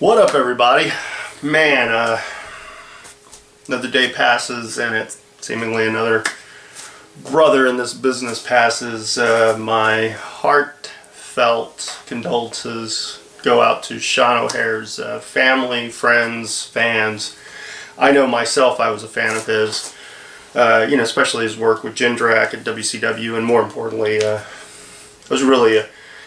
What up, everybody? Man, another day passes and it's seemingly another brother in this business passes. My heartfelt condolences go out to Sean O'Hare's family, friends, fans. I know myself, I was a fan of his, especially his work with Jindrak at WCW, and more importantly, I was really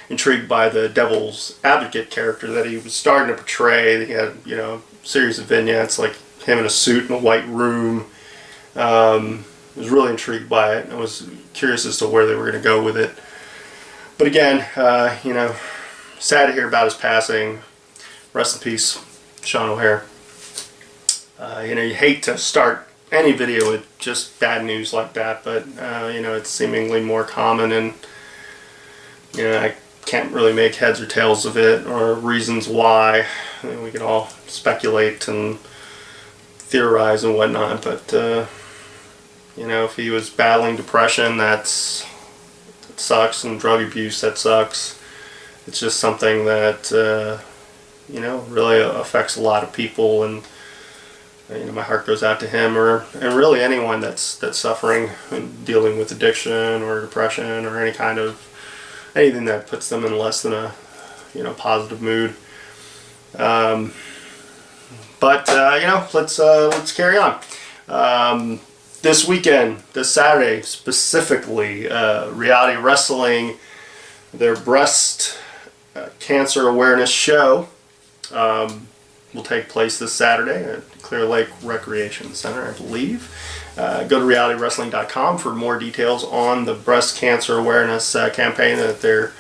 intrigued by the Devil's Advocate character that he was starting to portray. He had, a series of vignettes like him in a suit in a white room. I was really intrigued by it. I was curious as to where they were going to go with it. But again, sad to hear about his passing. Rest in peace, Sean O'Hare. You hate to start any video with just bad news like that, but it's seemingly more common, and I can't really make heads or tails of it or reasons why. We can all speculate and theorize and whatnot, but if he was battling depression, that sucks, and drug abuse, that sucks. It's just something that really affects a lot of people, and my heart goes out to him, and really anyone that's suffering and dealing with addiction or depression or anything that puts them in less than a positive mood. Let's carry on. This weekend, this Saturday specifically, Reality Wrestling, their breast cancer awareness show will take place this Saturday at Clear Lake Recreation Center, I believe. Go to realitywrestling.com for more details on the breast cancer awareness campaign that they're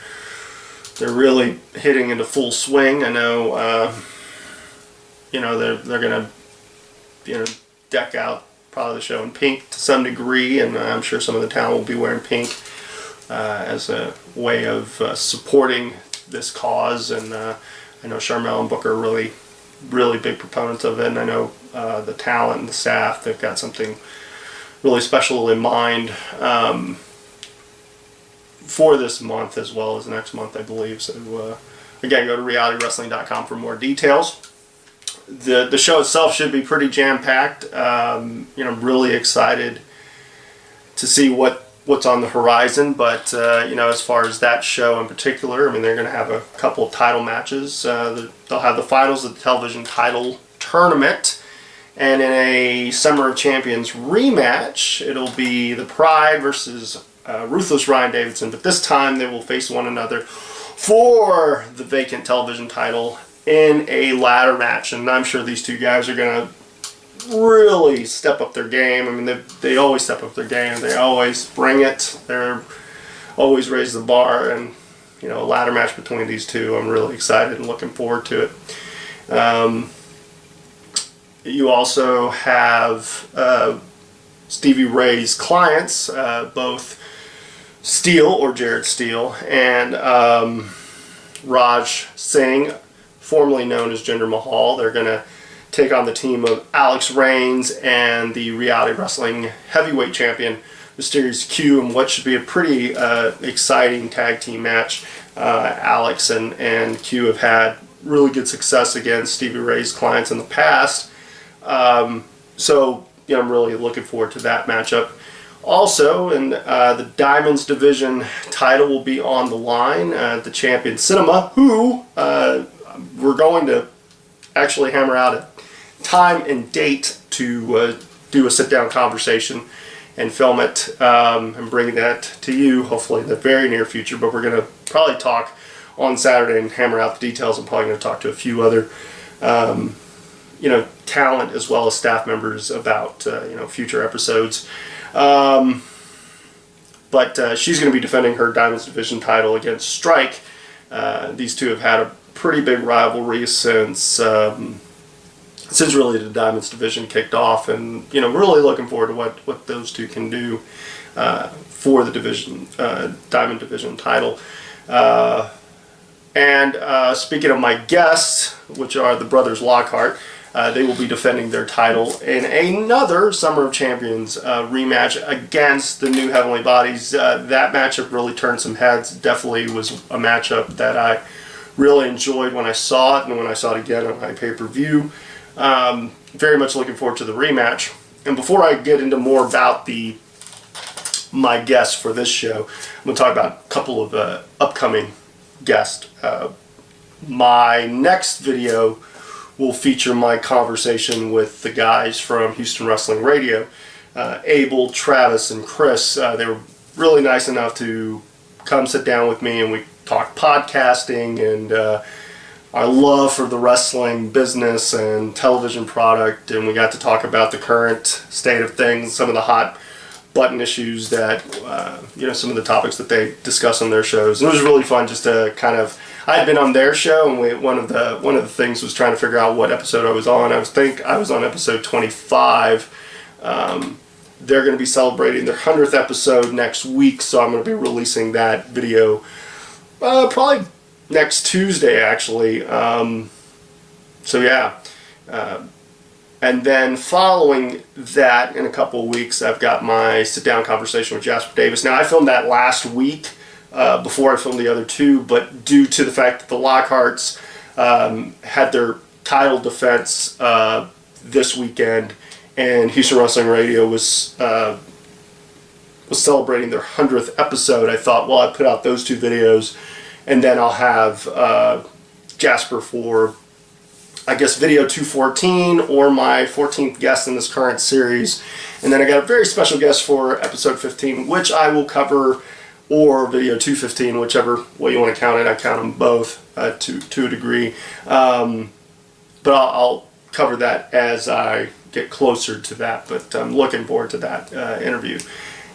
really hitting into full swing. I know, they're going to deck out probably the show in pink to some degree, and I'm sure some of the talent will be wearing pink as a way of supporting this cause. And I know Charmel and Booker are really big proponents of it, and I know the talent and the staff, they've got something really special in mind for this month as well as next month, I believe. So again, go to realitywrestling.com for more details. The show itself should be pretty jam-packed. I'm really excited to see what's on the horizon, but as far as that show in particular, they're going to have a couple of title matches. They'll have the finals of the television title tournament, and in a Summer of Champions rematch, it'll be the Pride versus Ruthless Ryan Davidson, but this time they will face one another for the vacant television title in a ladder match, and I'm sure these two guys are going to really step up their game. They always step up their game. They always bring it. They're always raise the bar, and a ladder match between these two, I'm really excited and looking forward to it. You also have Stevie Ray's clients, both Steele, or Jared Steele, and Raj Singh, formerly known as Jinder Mahal. They're going to take on the team of Alex Reigns and the Reality Wrestling Heavyweight Champion, Mysterious Q, in what should be a pretty exciting tag team match. Alex and Q have had really good success against Stevie Ray's clients in the past. So I'm really looking forward to that matchup. Also, in the Diamonds Division title will be on the line. The champion Cinema, who we're going to actually hammer out a time and date to do a sit-down conversation and film it and bring that to you, hopefully in the very near future. But we're going to probably talk on Saturday and hammer out the details. I'm probably going to talk to a few other talent as well as staff members about future episodes. But she's going to be defending her Diamonds Division title against Strike. These two have had a pretty big rivalry since really the Diamonds Division kicked off, and really looking forward to what those two can do for the division, Diamond Division title. And speaking of my guests, which are the brothers Lockhart, they will be defending their title in another Summer of Champions rematch against the New Heavenly Bodies. That matchup really turned some heads. Definitely was a matchup that I really enjoyed when I saw it and when I saw it again on my pay-per-view. Very much looking forward to the rematch. And before I get into more about my guests for this show, I'm going to talk about a couple of upcoming guests. My next video will feature my conversation with the guys from Houston Wrestling Radio, Abel, Travis, and Chris. They were really nice enough to come sit down with me, and we talked podcasting and our love for the wrestling business and television product, and we got to talk about the current state of things, some of the hot button issues that some of the topics that they discuss on their shows. And it was really fun just to kind of, I had been on their show, and one of the things was trying to figure out what episode I was on. I was on episode 25. They're going to be celebrating their 100th episode next week, so I'm going to be releasing that video probably next Tuesday, actually. So yeah. And then following that, in a couple of weeks, I've got my sit-down conversation with Jasper Davis. Now, I filmed that last week before I filmed the other two, but due to the fact that the Lockharts had their title defense this weekend, and Houston Wrestling Radio was celebrating their 100th episode, I thought, well, I'd put out those two videos, and then I'll have Jasper for, I guess, video 214 or my 14th guest in this current series. And then I got a very special guest for episode 15, which I will cover, or video 215, whichever way you want to count it. I count them both to a degree. But I'll cover that as I get closer to that. But I'm looking forward to that interview.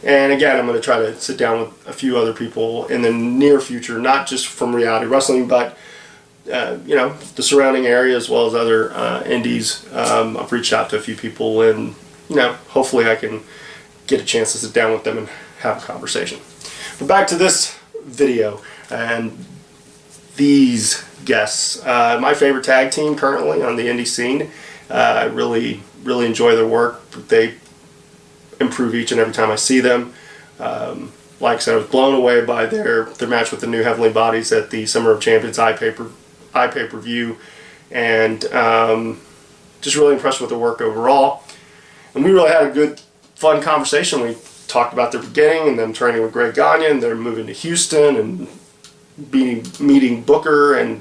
And again, I'm going to try to sit down with a few other people in the near future, not just from Reality Wrestling, but the surrounding area as well as other indies. I've reached out to a few people, and hopefully I can get a chance to sit down with them and have a conversation. But back to this video and these guests. My favorite tag team currently on the indie scene. I really enjoy their work. They improve each and every time I see them. Like I said, I was blown away by their match with the New Heavenly Bodies at the Summer of Champions pay-per-view, and just really impressed with their work overall. And we really had a good, fun conversation. We talked about their beginning and them training with Greg Gagne, and they're moving to Houston and meeting Booker, and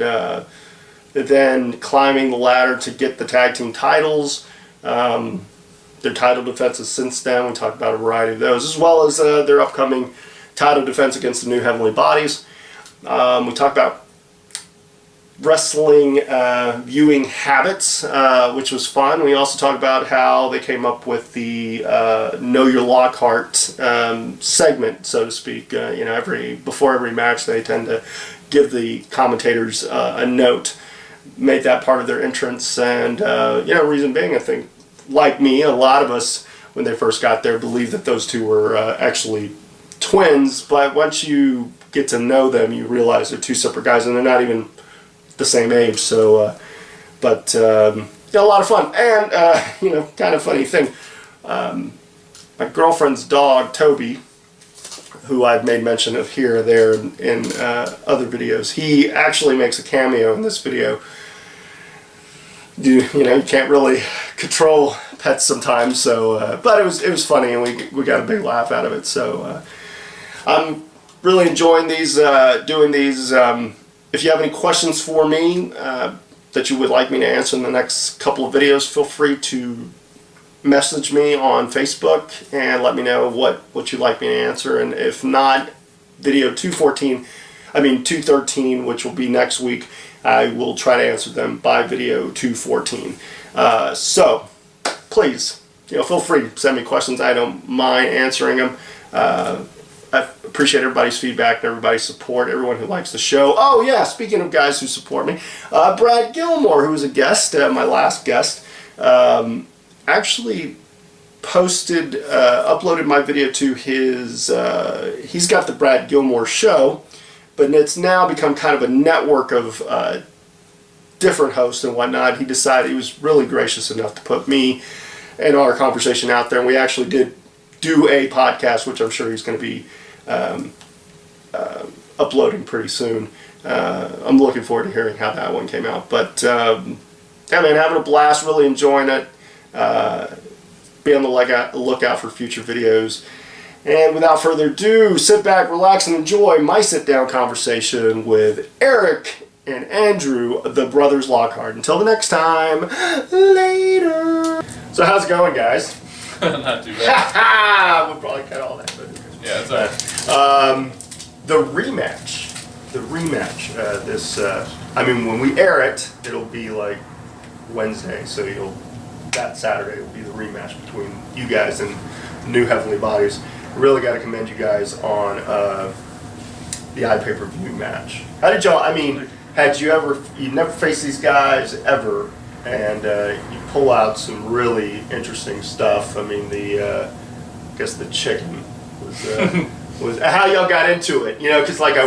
then climbing the ladder to get the tag team titles. Their title defenses since then. We talked about a variety of those, as well as their upcoming title defense against the New Heavenly Bodies. We talked about wrestling viewing habits, which was fun. We also talked about how they came up with the Know Your Lockhart segment, so to speak. Before every match, they tend to give the commentators a note. Made that part of their entrance, and reason being, I think, like me, a lot of us, when they first got there, believed that those two were actually twins, but once you get to know them, you realize they're two separate guys, and they're not even the same age. So, a lot of fun. And, kind of funny thing, my girlfriend's dog, Toby, who I've made mention of here or there in other videos, he actually makes a cameo in this video. You can't really control pets sometimes, so but it was funny, and we got a big laugh out of it. So I'm really enjoying these, doing these. If you have any questions for me that you would like me to answer in the next couple of videos, feel free to message me on Facebook and let me know what you'd like me to answer. And if not, video 213, which will be next week, I will try to answer them by video 214. So please, feel free to send me questions. I don't mind answering them. I appreciate everybody's feedback and everybody's support, everyone who likes the show. Oh yeah, speaking of guys who support me, Brad Gilmore, who was a guest, my last guest, actually uploaded my video to his, he's got the Brad Gilmore Show, but it's now become kind of a network of different hosts and whatnot. He was really gracious enough to put me and our conversation out there, and we actually did do a podcast, which I'm sure he's going to be uploading pretty soon. I'm looking forward to hearing how that one came out. But yeah, man, having a blast, really enjoying it. Be on the lookout for future videos. And without further ado, sit back, relax, and enjoy my sit-down conversation with Eric and Andrew, the brothers Lockhart. Until the next time, later. So how's it going, guys? Not too bad. We'll probably cut all that. But yeah, it's alright. The rematch. I mean, when we air it, it'll be like Wednesday, so that Saturday will be the rematch between you guys and New Heavenly Bodies. Really got to commend you guys on the iPay-per-view match. How did y'all? I mean, you never faced these guys ever, and you pull out some really interesting stuff. I mean, I guess the chicken was how y'all got into it. You know, because like I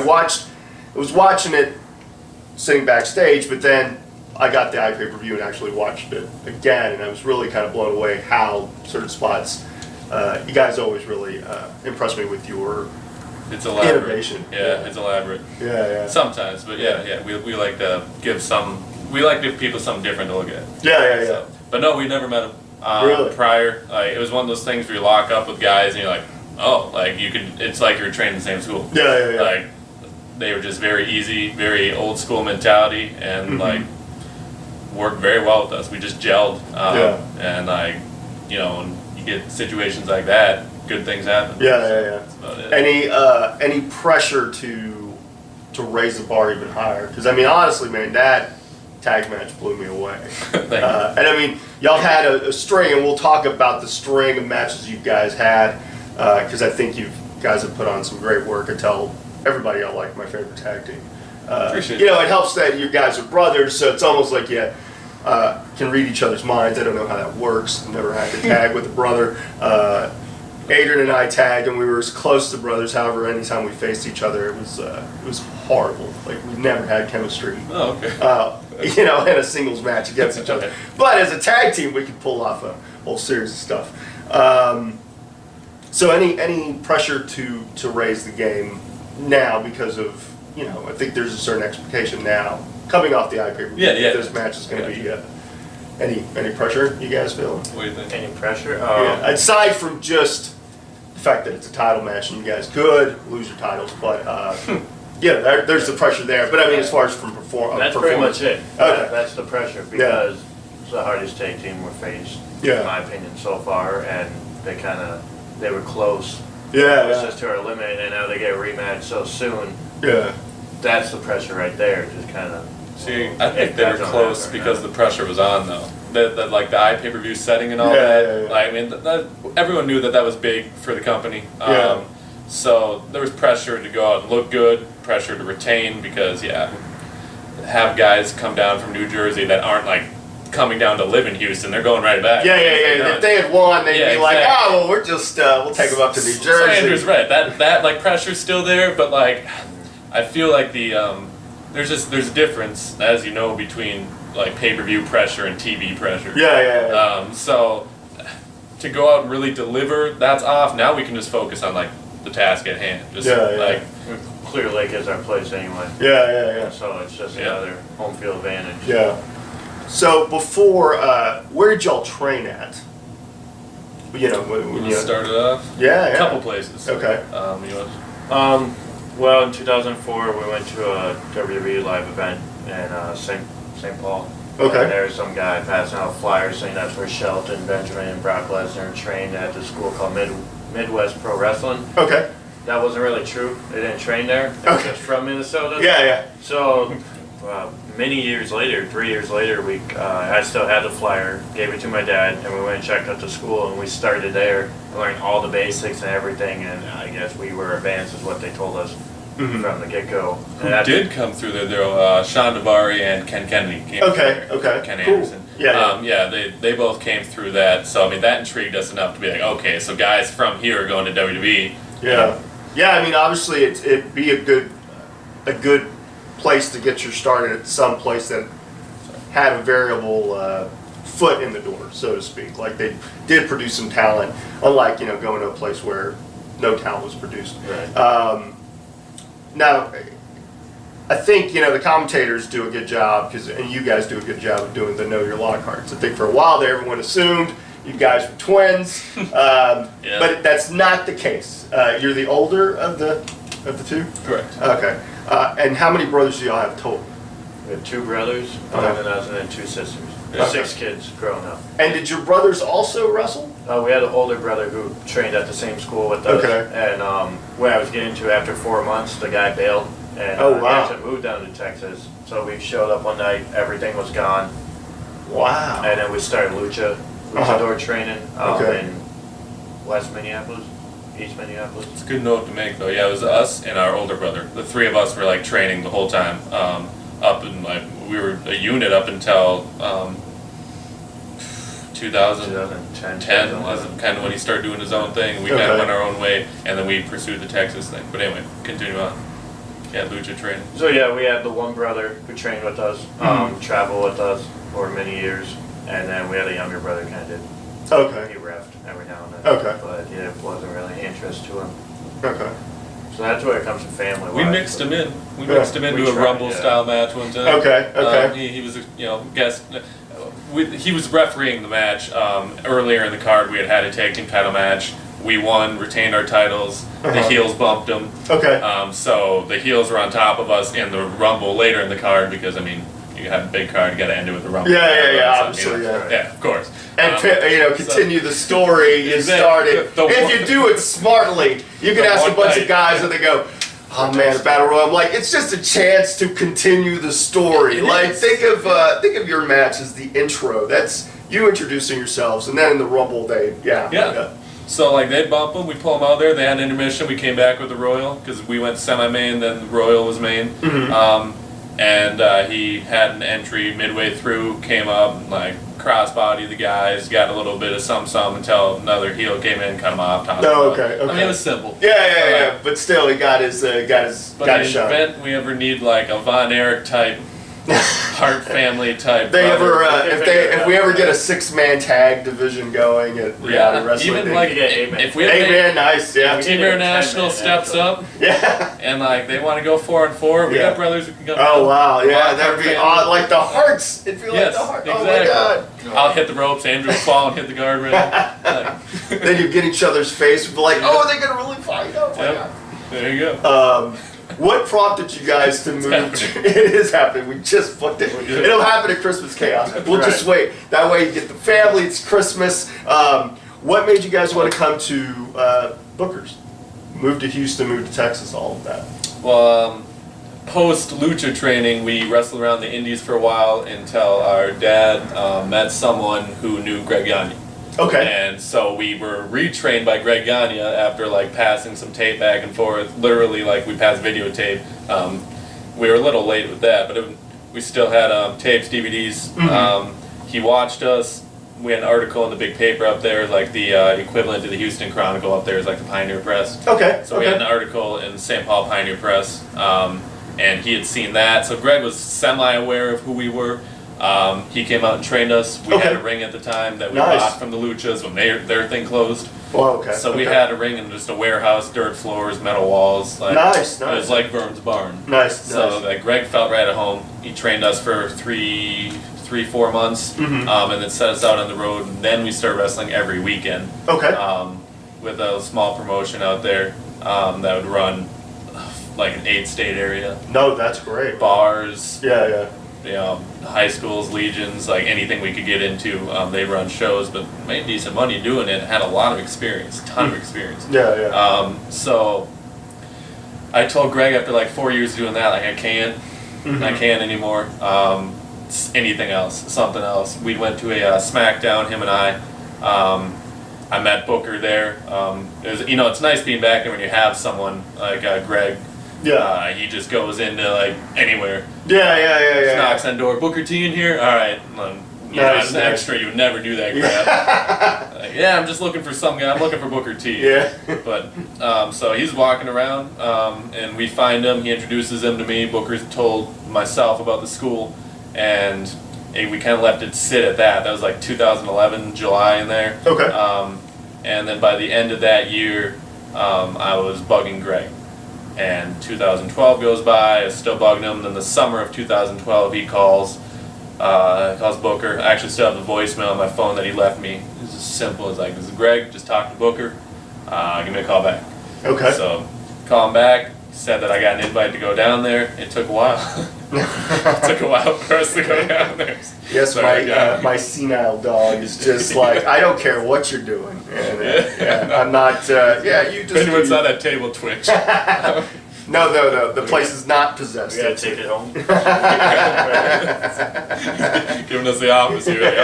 was watching it sitting backstage, but then I got the iPay-per-view and actually watched it again, and I was really kind of blown away how certain spots. You guys always really impress me with your innovation. Yeah, it's elaborate. Yeah. Sometimes, but yeah. We like to give people something different to look at. Yeah. So, but no, we never met them really? prior. Like it was one of those things where you lock up with guys and you're like, oh, like you could. It's like you're trained in the same school. Yeah. Like they were just very easy, very old school mentality, and like worked very well with us. We just gelled, and like when you get situations like that, good things happen. Yeah. That's about it. Any pressure to raise the bar even higher? Because I mean, honestly, man, that tag match blew me away. And I mean, y'all had a string, and we'll talk about the string of matches you guys had, because I think you guys have put on some great work. I tell everybody I like my favorite tag team. Appreciate it helps that you guys are brothers, so it's almost like you can read each other's minds. I don't know how that works. Never had to tag with a brother. Adrian and I tagged, and we were as close to brothers. However, anytime we faced each other, it was horrible. Like we never had chemistry. Oh, okay. In a singles match against each other. But as a tag team, we could pull off a whole series of stuff. So any pressure to raise the game now because of I think there's a certain expectation now coming off the iPay-per-view. Yeah. This match is going to be any pressure you guys feel? What do you think? Any pressure? Aside from just the fact that it's a title match and you guys could lose your titles, but there's the pressure there. But I mean, as far as from that's pretty much it. Okay. That's the pressure because it's the hardest tag team we're faced, in my opinion, so far, and they were close. It's just to our limit, and now they get a rematch so soon. Yeah. That's the pressure right there. Just kind of. See, I think they were close because the pressure was on, though. Like the iPay-per-view setting and all that. Like, I mean, everyone knew that was big for the company. So there was pressure to go out and look good, pressure to retain because have guys come down from New Jersey that aren't like coming down to live in Houston. They're going right back. Yeah. If they had won, they'd be like, oh, well, we're just we'll take them up to New Jersey. So Andrew's right. That like pressure's still there, but like I feel like there's a difference, as you know, between like pay-per-view pressure and TV pressure. Yeah. So to go out and really deliver, that's off. Now we can just focus on like the task at hand. Just like Clear Lake is our place anyway. Yeah. So it's just another home field advantage. Yeah. So before, where did y'all train at? When you started off. Yeah. A couple places. Okay. Well, in 2004, we went to a WWE live event in St. Paul. Okay. And there was some guy passing out flyers saying that's where Shelton, Benjamin, and Brock Lesnar trained at this school called Midwest Pro Wrestling. Okay. That wasn't really true. They didn't train there. They were just from Minnesota. Yeah. So, many years later, 3 years later, I still had the flyer, gave it to my dad, and we went and checked out the school, and we started there, learned all the basics and everything, and I guess we were advanced is what they told us from the get-go. Who did come through there, though? Sean Navari and Ken Kennedy came through. Okay. Ken Cool. Anderson. Yeah. They both came through that, so I mean, that intrigued us enough to be like, okay, so guys from here are going to WWE. Yeah, I mean, obviously, it'd be a good place to get your start at some place that had a variable foot in the door, so to speak. Like they did produce some talent, unlike going to a place where no talent was produced. Right. Now, I think, the commentators do a good job, and you guys do a good job of doing the Know Your Lockharts. I think for a while there, everyone assumed you guys were twins, but that's not the case. You're the older of the two? Correct. Okay. And how many brothers do y'all have total? We have 2 brothers, 11 us, and then 2 sisters. There's 6 kids growing up. And did your brothers also wrestle? We had an older brother who trained at the same school with us. Okay. And when I was getting to after 4 months, the guy bailed. And he actually moved down to Texas. So we showed up one night, everything was gone. Wow. And then we started luchador training in West Minneapolis, East Minneapolis. It's a good note to make though. Yeah, it was us and our older brother. The 3 of us were like training the whole time. Up in we were a unit up until 2010 was kind of when he started doing his own thing. We kind of went our own way, and then we pursued the Texas thing. But anyway, continue on. Yeah, lucha training. So yeah, we had the one brother who trained with us, traveled with us for many years, and then we had a younger brother kind of did. Okay. He reffed every now and then. Okay. But yeah, it wasn't really interest to him. Okay. So that's where it comes to family. We mixed him in. We mixed him into a Rumble style match one time. Okay. Okay. He was a guest. He was refereeing the match. Earlier in the card, we had a tag team title match. We won, retained our titles. The heels bumped them. Okay. So the heels were on top of us in the Rumble later in the card because you have a big card, you got to end it with a Rumble. Yeah. Obviously, yeah, of course. And continue the story you started. If you do it smartly, you can ask a bunch of guys and they go, "Oh man, Battle Royal." I'm like, it's just a chance to continue the story. Think of your match as the intro. That's you introducing yourselves, and then in the Rumble, Yeah. So they bump them, we pull them out there. They had an intermission. We came back with the Royal because we went semi-main, then the Royal was main. Mm-hmm. And he had an entry midway through, came up, crossbody the guys, got a little bit of some until another heel came in, cut him off. Okay. I mean, it was simple. Yeah. But still, he got his shot. But in the event we ever need a Von Erich type, Hart family type. If we ever get a 6-man tag division going at Reality Wrestling, even if we have A-Man, nice, yeah. Team International steps up, and they want to go 4-on-4. We got brothers who can go. Oh wow, yeah, that'd be odd. Like the Hearts, it'd be like the Hearts. Exactly. Oh my God. I'll hit the ropes. Andrew will fall and hit the guardrail. Then you get each other's face, and be like, "Oh, are they gonna really fight?" Oh my God. There you go. What prompted you guys to move? It is happening. We just booked it. It'll happen at Christmas Chaos. We'll just wait. That way you get the family. It's Christmas. What made you guys want to come to Booker's? Move to Houston, move to Texas, all of that. Well, post lucha training, we wrestled around the Indies for a while until our dad met someone who knew Greg Gagne. Okay. And so we were retrained by Greg Gagne after passing some tape back and forth. Literally, we passed videotape. We were a little late with that, but we still had tapes, DVDs. Mm-hmm. He watched us. We had an article in the big paper up there, the equivalent to the Houston Chronicle up there is the Pioneer Press. Okay. So we had an article in St. Paul Pioneer Press, and he had seen that. So Greg was semi-aware of who we were. He came out and trained us. We had a ring at the time that we bought from the Luchas when their thing closed. Well, okay. So we had a ring in just a warehouse, dirt floors, metal walls. Nice. It was like Vern's barn. Nice. So Greg felt right at home. He trained us for 3-4 months, and then set us out on the road. And then we started wrestling every weekend. Okay. With a small promotion out there that would run an 8-state area. No, that's great. Bars. Yeah. High schools, legions, anything we could get into. They run shows, but made decent money doing it. Had a lot of experience, ton of experience. Yeah. So I told Greg after 4 years doing that, I can't anymore. Anything else, something else. We went to a SmackDown, him and I. I met Booker there. It was, it's nice being back there when you have someone like Greg. Yeah. He just goes into anywhere. Yeah. Knocks on door. Booker T in here. All right. As an extra, you would never do that crap. I'm just looking for some guy. I'm looking for Booker T. Yeah. But so he's walking around, and we find him. He introduces him to me. Booker's told myself about the school, and we kind of left it sit at that. That was 2011 July in there. Okay. And then by the end of that year, I was bugging Greg. And 2012 goes by, I still bugging him. Then the summer of 2012, he calls Booker. I actually still have the voicemail on my phone that he left me. It's as simple as like, "This is Greg, just talk to Booker. Give me a call back." Okay. So, call him back. Said that I got an invite to go down there. It took a while. It took a while for us to go down there. Yes, my senile dog is just like, I don't care what you're doing. And, I'm not, you just... Anyone's on that table twitch. No, the place is not possessed. We gotta take it home. Giving us the opposite. Like,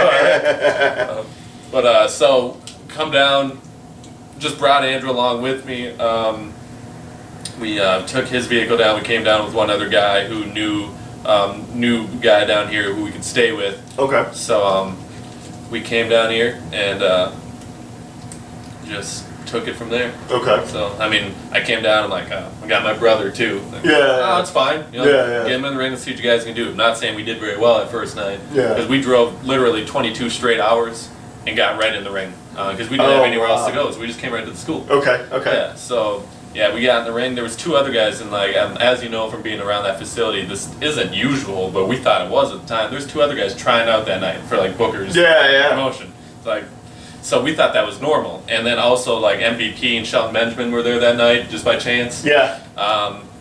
all right. So, come down, just brought Andrew along with me. We took his vehicle down. We came down with one other guy who knew guy down here who we could stay with. Okay. So we came down here and just took it from there. Okay. So I mean, I came down and like I got my brother too. Like, Yeah. it's fine. You know, get him in the ring and see what you guys can do. I'm not saying we did very well that first night. Yeah. Because we drove literally 22 straight hours and got right in the ring because we didn't have anywhere else to go. So we just came right to the school. Okay. Yeah. So. Yeah, we got in the ring. There was two other guys, and like as you know from being around that facility, this isn't usual, but we thought it was at the time. There's two other guys trying out that night for like Booker's promotion. Like, so we thought that was normal. And then also like MVP and Shelton Benjamin were there that night just by chance. Yeah.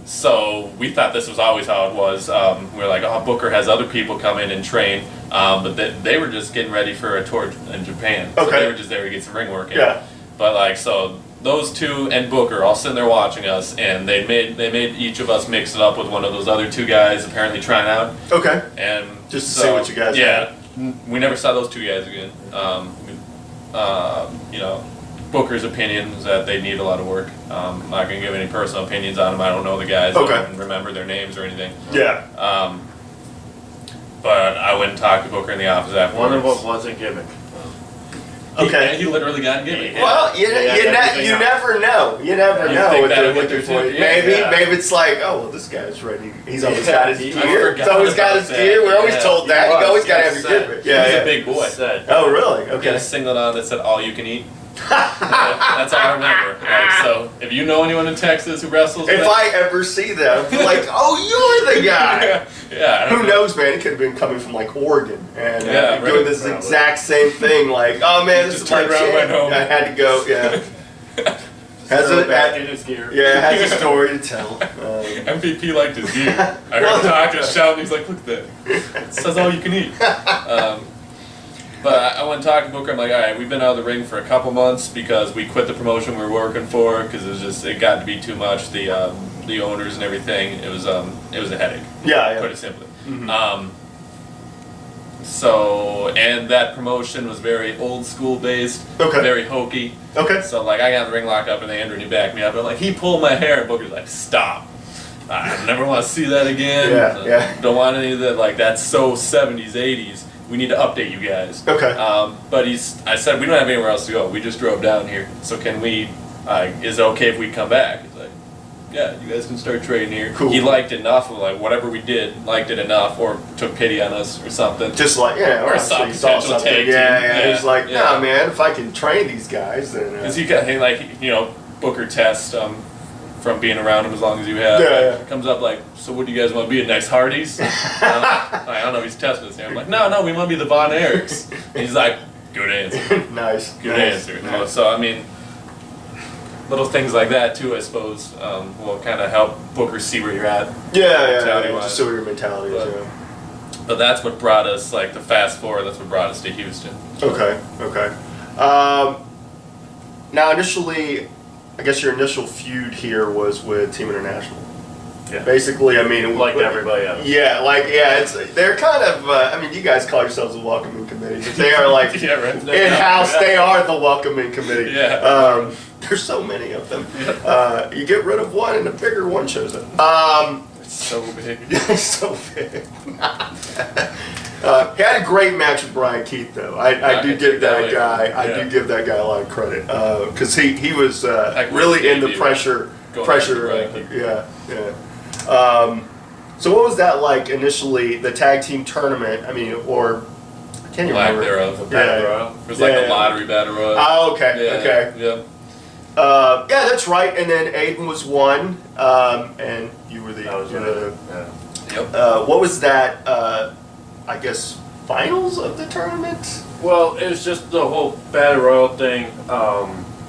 So we thought this was always how it was. We were like, oh, Booker has other people come in and train, but they were just getting ready for a tour in Japan. So they were just there to get some ring work in. Yeah. But like so. Those two and Booker all sitting there watching us, and they made each of us mix it up with one of those other two guys apparently trying out. Okay. And just to see what you guys had. We never saw those two guys again. Booker's opinion is that they need a lot of work. I'm not going to give any personal opinions on them. I don't know the guys. I don't remember their names or anything. Yeah. But I went and talked to Booker in the office afterwards. One of them wasn't gimmick. Okay. He literally got gimmick. Well, you never know. You never know what they're looking for. Maybe it's like, oh, well, this guy's ready. He's always got his gear. He's always got his gear. We're always told that. You always got to have your gimmick. Yeah, he's a big boy. Oh, really? Okay. He had a singlet on that said "all you can eat." That's all I remember. Like, so, if you know anyone in Texas who wrestles, if I ever see them, I'm like, oh, you're the guy. Yeah. Who knows, man? It could have been coming from like Oregon and doing this exact same thing. Like, oh man, this is my chance. I had to go. Yeah. Back in his gear. Yeah, has a story to tell. MVP liked his gear. I heard him talking, shouting. He's like, "Look at that! It says all you can eat." But I went and talked to Booker. I'm like, all right, we've been out of the ring for a couple months because we quit the promotion we were working for because it got to be too much. The owners and everything. It was a headache. Yeah. Put it simply. Mm-hmm. And that promotion was very old school based. Okay. Very hokey. Okay. So like I got the ring locked up and Andrew and he backed me up. And like he pulled my hair and Booker's like, stop. I never want to see that again. Yeah. Don't want any of that. Like that's so 70s, 80s. We need to update you guys. Okay. But I said, we don't have anywhere else to go. We just drove down here. So can we, is it okay if we come back? He's like, yeah, you guys can start trading here. Cool. He liked it enough of like, whatever we did, liked it enough or took pity on us or something. Just like, or saw he saw potential something. tag team. Yeah. He's like, nah, man, if I can train these guys, then... Because he got, Booker test from being around him as long as you have. Yeah. Comes up like, so what do you guys want to be, next Hardys? I don't know if he's testing this here. I'm like, no, we want to be the Von Erichs. And he's like, good answer. Nice. Good answer. Nice. So, I mean, little things like that too, I suppose, will kind of help Booker see where you're at. Yeah, just see where your mentality is, But that's what brought us, like, the fast forward, that's what brought us to Houston. Okay. Now, initially, I guess your initial feud here was with Team International. Yeah. Basically, I mean, like everybody else. They're kind of. You guys call yourselves a welcoming committee, but they are like in-house. They are the welcoming committee. Yeah. There's so many of them. Yeah. You get rid of one, and a bigger one shows up. It's so big. It's so big. He had a great match with Brian Keith, though. I do give that guy. I do give that guy a lot of credit because he was really in the pressure. So what was that like initially? The tag team tournament. I mean, or I can't even remember. Thereof. Battle Royal. It was like a lottery battle royal. Oh, okay. Yeah. Yeah, that's right. And then Aiden was one, and you were the. That was Yep. What was that? I guess finals of the tournament. Well, it was just the whole Battle Royal thing.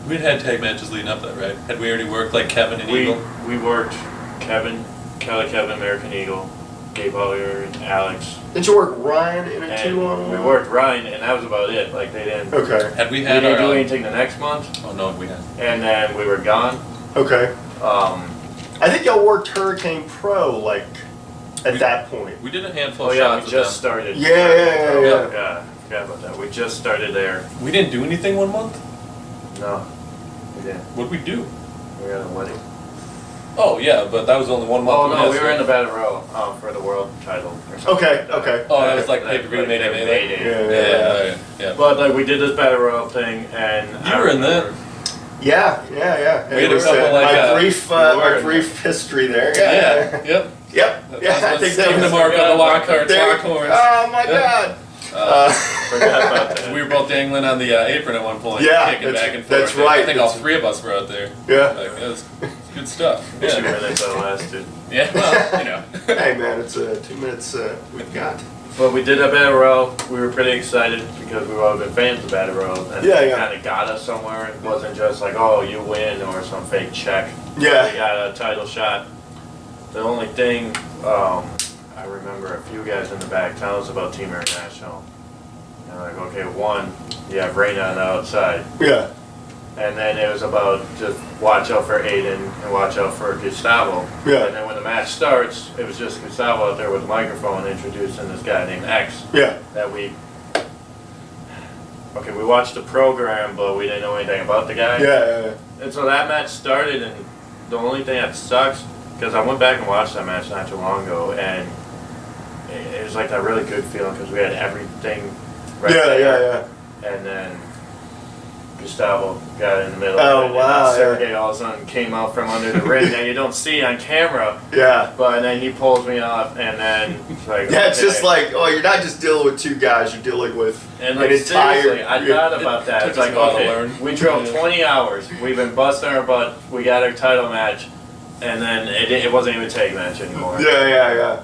We'd had tag matches leading up to that, right? Had we already worked like Kevin and Eagle? We worked Kevin, American Eagle, Gabe Hollier, and Alex. Did you work Ryan in a And 2-on-1? we worked Ryan, and that was about it. Like they didn't. Okay. Had we We had didn't do our anything the next month, Oh no, we had. and then we were gone. Okay. I I think y'all worked Hurricane Pro like at that point. We did a handful Oh of yeah, shots we with just them. started. Yeah, yeah, yeah, yeah. Yeah, forgot about that. We just started there. We didn't do anything one month? No, we didn't. What'd we do? We were at a wedding. Oh yeah, but that was only 1 month. Oh no, we had, were in so- the Battle Royal for the world title. Or something Okay, like that. okay. Oh, that was like Like, pay-per-view made it. Mayday. Yeah. But like we did this Battle Royal thing, and You were in that. Yeah. We had It a was, couple, like, my were. brief history there. Yeah. Yep. Yep. Yeah. I think that Stephen was DeMarco, the Lockhart, there- Lockhorns. Oh my Yeah. God. Forgot about that. We were both dangling on the apron at one point, Yeah, kicking that's- back and forth. that's right. I think all three of us were out there. Yeah. Like, it was good stuff. 2 Yeah. minutes that lasted. Yeah. Well, you know. Hey man, it's 2 minutes we've got. But we did a Battle Royal. We were pretty excited because we've all been fans of Battle Royal, and Yeah, it yeah. kind of got us somewhere. It wasn't just like, oh, you win or some fake check. Yeah. We got a title shot. The only thing I remember a few guys in the back telling us about Team International. And like, okay, one, you have Raina on the outside. Yeah. And then it was about just watch out for Aiden and watch out for Gustavo. Yeah. And then when the match starts, it was just Gustavo out there with a microphone introducing this guy named X Yeah. that we watched the program, but we didn't know anything about the guy. Yeah. And so that match started, and the only thing that sucks, because I went back and watched that match not too long ago, and it was like that really good feeling because we had everything right there. Yeah. And then Gustavo got in the middle. Oh, of it, wow, And Sergey all of a sudden came out from under the ring that you don't see on camera. Yeah. But then he pulls me off, and then it's like, Yeah, it's okay. just like, oh, you're not just dealing with 2 guys, you're dealing with And an like entire. seriously, I thought about that. took It's us like, a while to okay, learn. we drove Yeah. 20 hours. We've been busting our butt. We got our title match, and then it wasn't even a tag match anymore. Yeah.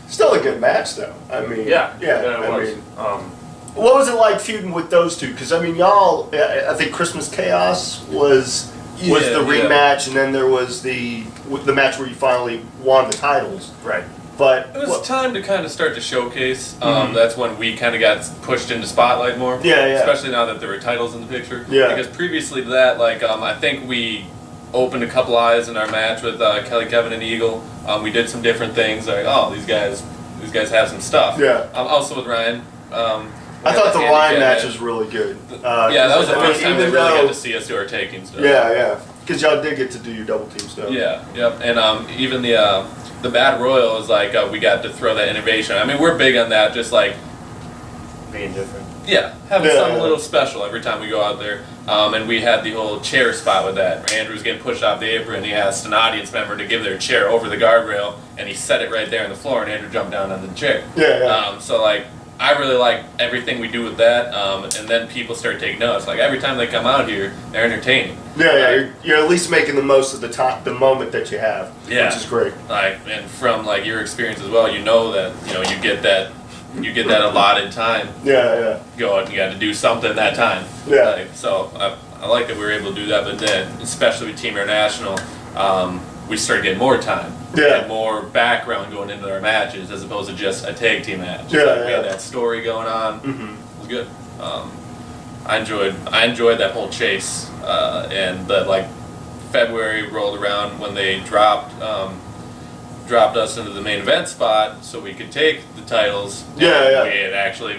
Still a good match though. I mean. Yeah, Yeah. it was. I mean, what was it like feuding with those two? Because I mean, y'all. I think Christmas Chaos was the Yeah. rematch, and then there was the match where you finally won the titles. Right. But It was time to kind of start to showcase. That's when we kind of got pushed into spotlight more. Yeah. Especially now that there were titles in the picture. Yeah. Because previously to that, like I think we opened a couple eyes in our match with Kelly, Kevin, and Eagle. We did some different things. Like, oh, these guys have some stuff. Yeah. Also with Ryan. I thought the handicap Ryan match was really good. Yeah, that was the first time they even really though- got to see us do our taking stuff. Yeah. Because y'all did get to do your double team stuff. Yeah, yep. And even the Battle Royal is like we got to throw that innovation. I mean, we're big on that. Just like Being different. yeah, having Yeah, something yeah. a little special every time we go out there. And we had the whole chair spot with that. Andrew's getting pushed off the apron. He asked an audience member to give their chair over the guardrail, and he set it right there on the floor. And Andrew jumped down on the chair. Yeah. So like, I really like everything we do with that. And then people start taking notice. Like every time they come out here, they're entertaining. Yeah. You're at least making the most of the moment that you have, Yeah. which is great. Like, and from like your experience as well, you know that you get that allotted time. Yeah. Go out and you got to do something that time. Yeah. Like, so I like that we were able to do that, but then especially with Team International, we started getting more time. We Yeah. had more background going into our matches as opposed to just a tag team match. Yeah, Like, we yeah. had that story going on. Mm-hmm. It was good. I enjoyed that whole chase, and that like February rolled around when they dropped us into the main event spot so we could take the titles. Yeah. We had actually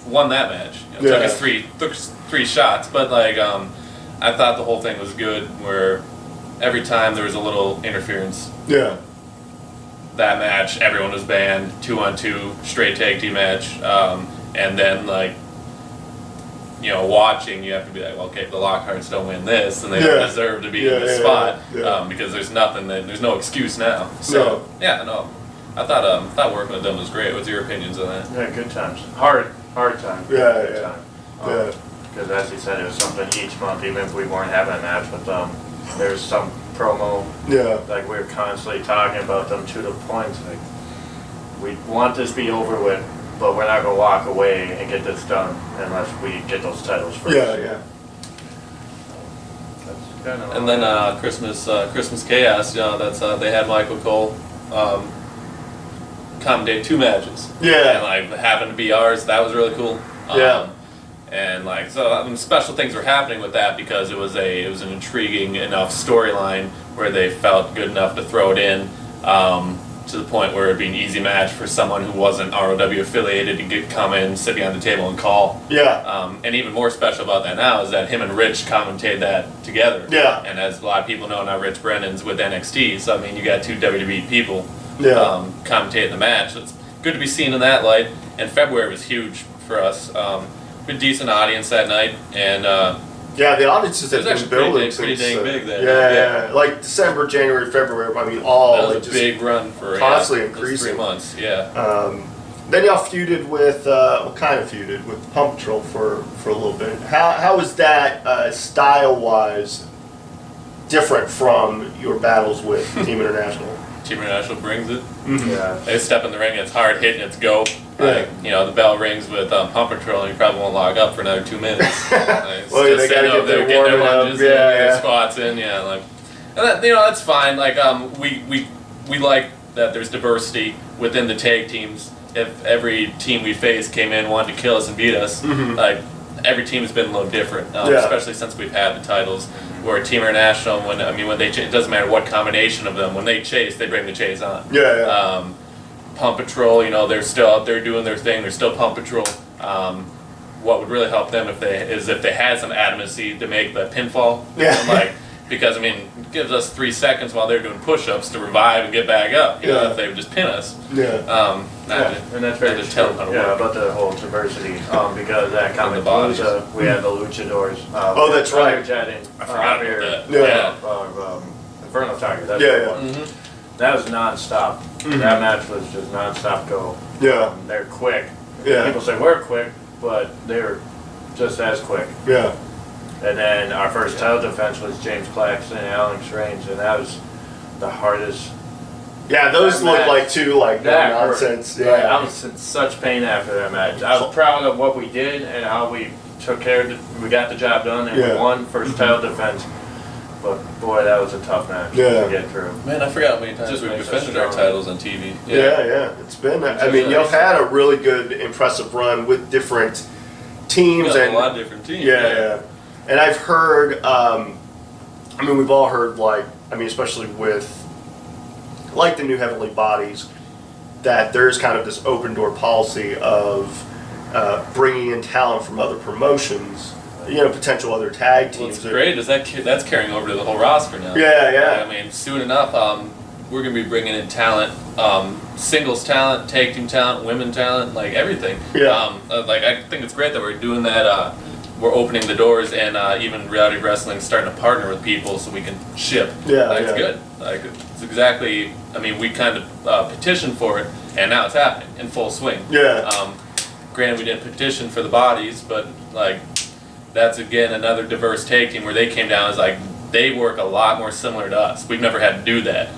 won that match. It Yeah. took us three shots, but like I thought the whole thing was good. Where every time there was a little interference, Yeah. that match everyone was banned 2-on-2 straight tag team match, and then like watching you have to be like, well, okay, if the Lockharts don't win this, then they Yeah. don't deserve to be in this Yeah, spot yeah. because there's no excuse now. So I thought working with them was great. What's your opinions on that? Yeah, good times. Hard time. Yeah, Good yeah. time. Yeah. because as he said, it was something each month, even if we weren't having a match with them. There's some promo. Yeah. Like we were constantly talking about them to the point like we want this to be over with, but we're not gonna walk away and get this done unless we get those titles first. Yeah. That's kind of And then Christmas Chaos, that's they had Michael Cole commentate 2 matches. Yeah. And like happened to be ours. That was really cool. Yeah. And like special things were happening with that because it was an intriguing enough storyline where they felt good enough to throw it in to the point where it'd be an easy match for someone who wasn't ROW affiliated to come in, sit behind the table and call. Yeah. And even more special about that now is that him and Rich commentated that together. Yeah. And as a lot of people know now, Rich Brennan's with NXT, so I mean you got 2 WWE people commentating the match. So it's good to be seen in that light. And February was huge for us. Good decent audience that night, and yeah, the audiences it have was been building actually pretty since, dang big then. Yeah, like December, January, February. I mean, all That was like a just big run for constantly those increasing. 3 months. Yeah. Then y'all feuded with, well, kind of feuded with Pump Patrol for a little bit. How was that style-wise different from your battles with Team International? Team International brings it. Yeah. They step in the ring, it's hard hitting, it's go. Like, the bell rings with Pump Patrol, and you probably won't log up for another 2 minutes. Well, they gotta get their warming up, lunges in, their squats in, like, and that, that's fine. Like, we like that there's diversity within the tag teams. If every team we face came in, wanted to kill us and beat us, like, every team has been a little different, especially since we've had the titles. Where Team International, when they it doesn't matter what combination of them, when they chase, they bring the chase on. Pump Patrol, they're still out there doing their thing. They're still Pump Patrol. What would really help them if they had some adamancy to make the pinfall. Because it gives us 3 seconds while they're doing push-ups to revive and get back up. If they would just pin us. And that's very just tell them how to work. about the whole diversity. Because at Comic Palooza, we had the Luchadors. Oh, that's right. Chatting. I forgot about that. Yeah. Inferno Tiger. That's the one. That was non-stop. That match was just non-stop go. Yeah. They're quick. Yeah. People say we're quick, but they're just as quick. Yeah. And then our first title defense was James Claxton and Alex Reigns, and that was the hardest. Yeah, those That look match- like 2 like no That hurt. nonsense. Right, I was in such pain after that match. I was proud of what we did and how we took care of it. We got the job done and we won first title defense. But boy, that was a tough match to get through. Man, I forgot how many times Just we've makes us defended our strong. titles on TV. Yeah. It's been. I mean, you've had a really good, impressive run with different teams A and lot of different teams. Yeah. And I've heard. We've all heard especially with the new heavenly bodies, that there's kind of this open door policy of bringing in talent from other promotions. Potential other tag teams. What's great is that's carrying over to the whole roster now. Yeah. Soon enough, we're going to be bringing in talent, singles talent, tag team talent, women talent, like everything. Yeah. I think it's great that we're doing that. We're opening the doors, and even reality wrestling is starting to partner with people so we can ship. It's good. It's exactly. We kind of petitioned for it, and now it's happening in full swing. Yeah. Granted, we didn't petition for the bodies, but that's again another diverse tag team where they came down as they work a lot more similar to us. We've never had to do that.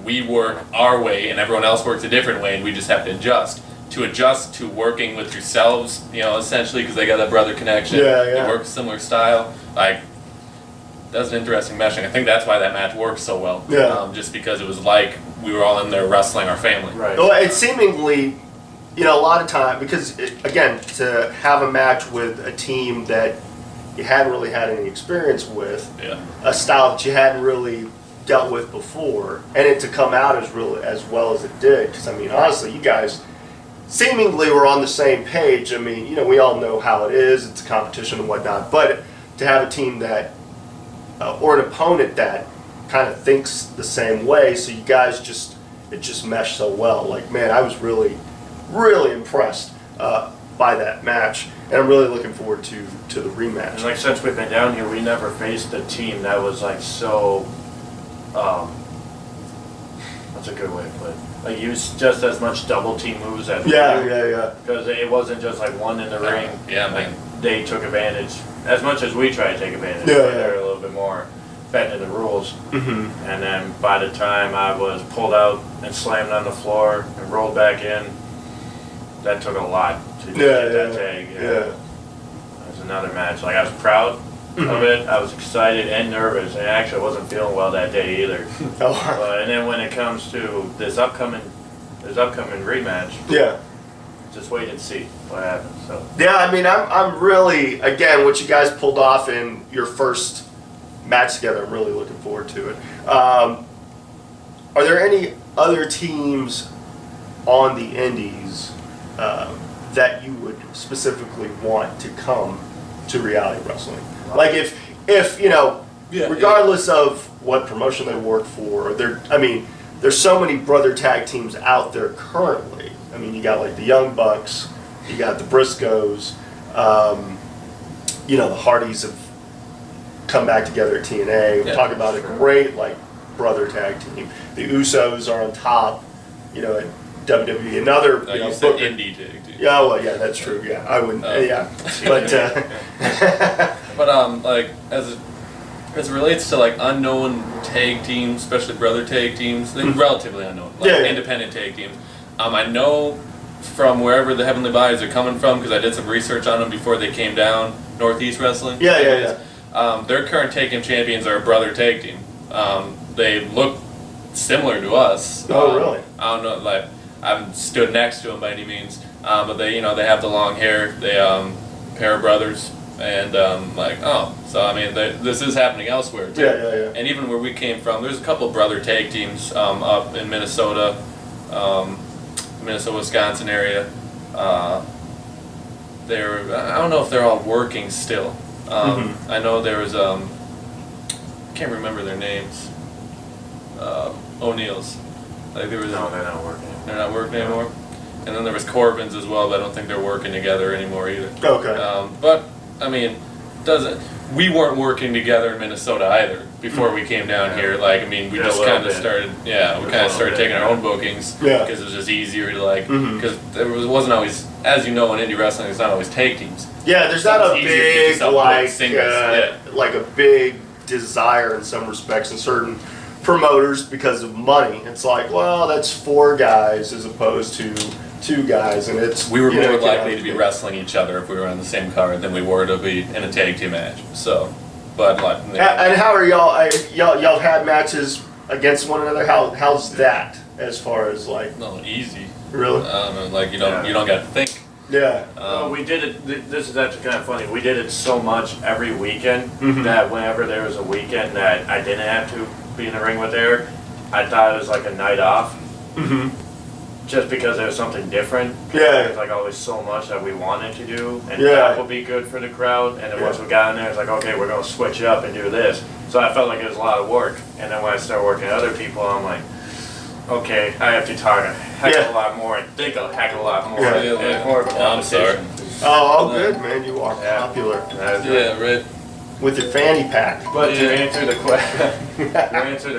We work our way and everyone else works a different way, and we just have to adjust to working with yourselves, essentially, because they got that brother connection. They work a similar style. That's an interesting meshing. I think that's why that match worked so well. Just because it was like we were all in there wrestling our family. Right. Well, it's seemingly, a lot of time, because, again, to have a match with a team that you hadn't really had any experience with, a style that you hadn't really dealt with before, and it to come out as well as it did, because, honestly, you guys seemingly were on the same page. We all know how it is, it's a competition and whatnot, but to have a team that, or an opponent that kind of thinks the same way, so you guys it just meshed so well. I was really impressed by that match, and I'm really looking forward to the rematch. And since we've been down here, we never faced a team that was so. That's a good way to put it. Use just as much double team moves as we do. Yeah. Because it wasn't just one in the ring. Yeah, man. they took advantage as much as we try to take advantage. Yeah, They're a little bit more bent to the rules. Mm-hmm. And then by the time I was pulled out and slammed on the floor and rolled back in, that took a lot to just get that tag. Yeah. It was another match. Like, I was proud of it. I was excited and nervous, and I actually wasn't feeling well that day either. And then when it comes to this upcoming rematch, just wait and see what happens. So yeah, I mean, I'm really, again, what you guys pulled off in your first match together, I'm really looking forward to it. Are there any other teams on the Indies that you would specifically want to come to reality wrestling? Like if you know, regardless of what promotion they work for, there's so many brother tag teams out there currently. I mean, you got like the Young Bucks, you got the Briscoes, the Hardys have come back together at TNA. We talk about a great like brother tag team. The Usos are on top, at WWE. Another you said indie tag team. Yeah, well, yeah, that's true. Yeah, I wouldn't. But like as it relates to like unknown tag teams, especially brother tag teams, they're relatively unknown, independent tag teams. I know from wherever the Heavenly Bodies are coming from because I did some research on them before they came down. Northeast Wrestling. Yeah. Their current tag team champions are a brother tag team. They look similar to us. Oh, really? I don't know. Like I haven't stood next to them by any means, but they have the long hair. They pair of brothers. And so I mean, this is happening elsewhere too. Yeah. And even where we came from, there's a couple brother tag teams up in Minnesota, Wisconsin area. I don't know if they're all working still. I know there was I can't remember their names. O'Neill's. Like there was. No, they're not working. They're not working anymore. And then there was Corbin's as well, but I don't think they're working together anymore either. Okay. But I mean, we weren't working together in Minnesota either before we came down here. Like, I mean, we just kind of started. Yeah, we kind of started taking our own bookings because it was just easier to because there wasn't always, as you know, in indie wrestling, it's not always tag teams. Yeah, there's not a big singles, like a big desire in some respects in certain promoters because of money. It's like, well, that's 4 guys as opposed to 2 guys, and it's we were more likely to be wrestling each other if we were on the same card than we were to be in a tag team match. So, but like, and how are y'all? Y'all had matches against one another. How's that as far as like? No, easy. Really? Like you don't got to think. Yeah. Well, we did it. This is actually kind of funny. We did it so much every weekend that whenever there was a weekend that I didn't have to be in the ring with Eric, I thought it was like a night off. Just because there was something different. There was like always so much that we wanted to do, and that would be good for the crowd. And then once we got in there, it's like, okay, we're gonna switch it up and do this. So I felt like it was a lot of work. And then when I started working with other people, I'm like, okay, I have to talk a heck of a lot more and think a heck of a lot more. It's more of a competition. Oh, good, man. You are popular. Right. With your fanny pack. But to answer the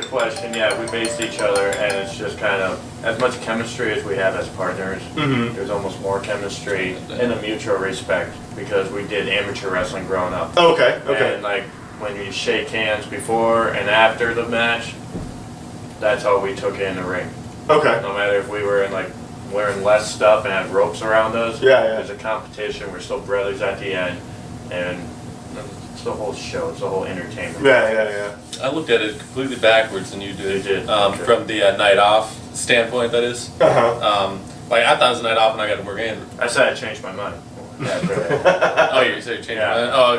question, yeah, we based each other, and it's just kind of as much chemistry as we have as partners. There's almost more chemistry in a mutual respect because we did amateur wrestling growing up. Okay. And like when you shake hands before and after the match, that's all we took in the ring. Okay. No matter if we were in like wearing less stuff and had ropes around us. There's a competition. We're still brothers at the end, and it's the whole show. It's the whole entertainment. Yeah. I looked at it completely backwards than you did. You did. From the night off standpoint, that is. Like I thought it was a night off when I got to work Andrew. I said I changed my mind. Oh, you said you changed your mind? Oh,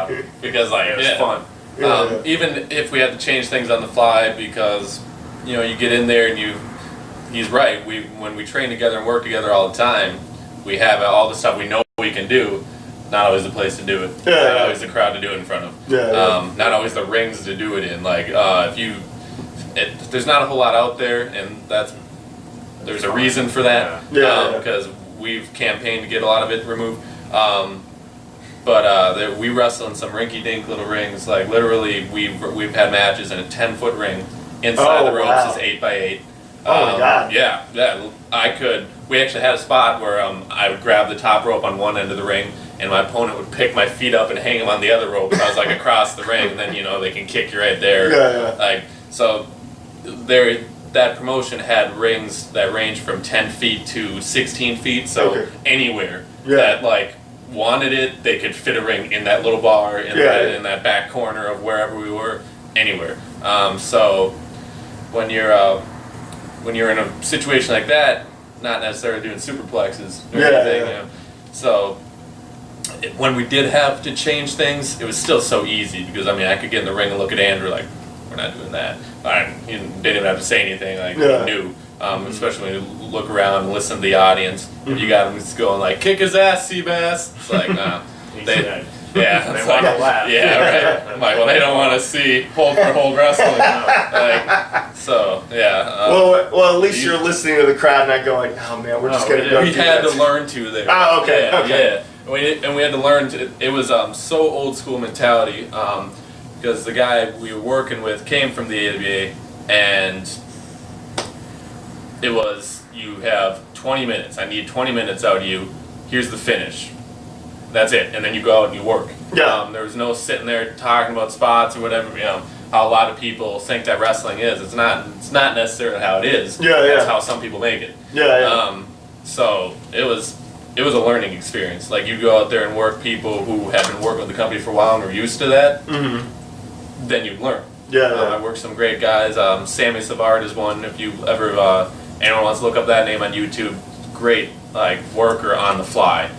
okay. Because like it was fun. Even if we had to change things on the fly, because you get in there and he's right. When we train together and work together all the time, we have all the stuff we know we can do. Not always the place to do it. Not always the crowd to do it in front of. Not always the rings to do it in. Like there's not a whole lot out there, and there's a reason for that. Because we've campaigned to get a lot of it removed. But we wrestle in some rinky-dink little rings. Like literally, we've had matches in a 10-foot ring. Inside the ropes is 8x8. Oh my God! Yeah. I could we actually had a spot where I would grab the top rope on one end of the ring, and my opponent would pick my feet up and hang them on the other rope. So I was like across the ring, and then they can kick you right there. Yeah. Like so, that promotion had rings that ranged from 10 feet to 16 feet. So anywhere that like wanted it, they could fit a ring in that little bar in that back corner of wherever we were, anywhere. So when you're in a situation like that, not necessarily doing superplexes or anything. So when we did have to change things, it was still so easy because I could get in the ring and look at Andrew like, we're not doing that. He didn't even have to say anything. Like he knew. Especially when you look around and listen to the audience. You got them just going like, kick his ass, Seabass. It's like, nah. They want to laugh. Yeah, right. I'm like, well, they don't want to see hold for hold wrestling. Well, at least you're listening to the crowd, not going, oh man, we're just gonna go. We had to learn to there. Oh, okay, okay. Yeah. We had to learn to. It was so old school mentality because the guy we were working with came from the AWA, and it was, you have 20 minutes. I need 20 minutes out of you. Here's the finish. That's it. And then you go out and you work. Yeah. There was no sitting there talking about spots or whatever, how a lot of people think that wrestling is. It's not necessarily how it is. That's how some people make it. So it was a learning experience. Like you go out there and work people who have been working with the company for a while and are used to that, then you learn. I worked some great guys. Sammy Savard is one. If you ever anyone wants to look up that name on YouTube, great worker on the fly.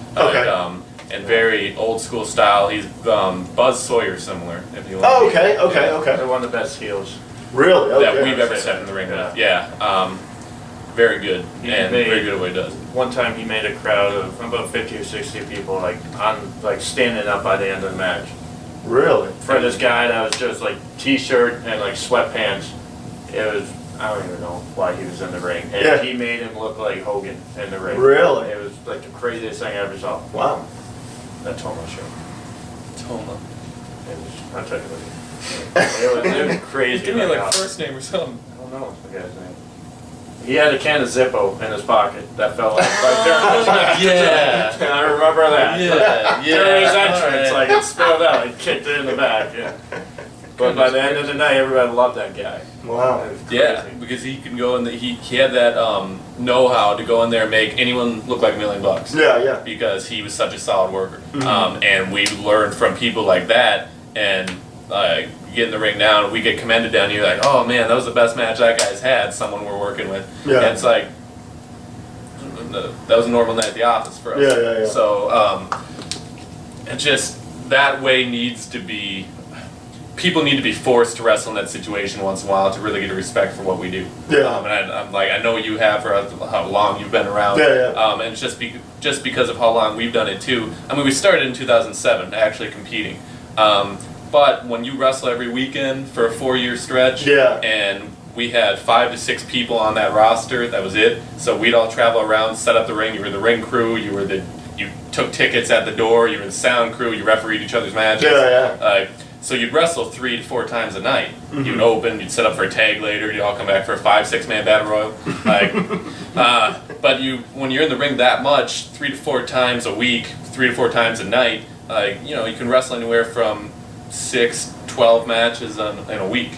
And very old school style. He's Buzz Sawyer similar. If you want. Oh, okay. They're one of the best heels. Really? Okay. That we've ever stepped in the ring with. Very good very good at what he does. One time he made a crowd of about 50 or 60 people standing up by the end of the match. Really? For this guy that was just t-shirt and sweatpants. It was, I don't even know why he was in the ring. And he made him look like Hogan in the ring. Really? It was the craziest thing I ever saw. Wow. That Toma show. Toma. I'll tell you what it was crazy. Give me first name or something. I don't know what's the guy's name. He had a can of Zippo in his pocket that fell out right during his match. I remember that. During his entrance, it spilled out. He kicked it in the back. But by the end of the night, everybody loved that guy. Wow. Because he can go in. He had that know-how to go in there and make anyone look like $1 million. Because he was such a solid worker. And we learned from people like that, and get in the ring now, and we get commended down here like, oh man, that was the best match that guy's had. Someone we're working with. And it's like that was a normal night at the office for us. So it just that way needs to be. People need to be forced to wrestle in that situation once in a while to really get a respect for what we do. And I'm I know you have for how long you've been around. And it's just because of how long we've done it too. We started in 2007 actually competing. But when you wrestle every weekend for a 4-year stretch, and we had 5 to 6 people on that roster, that was it. So we'd all travel around, set up the ring. You were the ring crew. You took tickets at the door. You were the sound crew. You refereed each other's matches. So you'd wrestle 3 to 4 times a night. You'd open, you'd set up for a tag later, you'd all come back for a 5-6 man battle royal. But when you're in the ring that much, 3 to 4 times a week, 3 to 4 times a night, you can wrestle anywhere from 6-12 matches in a week.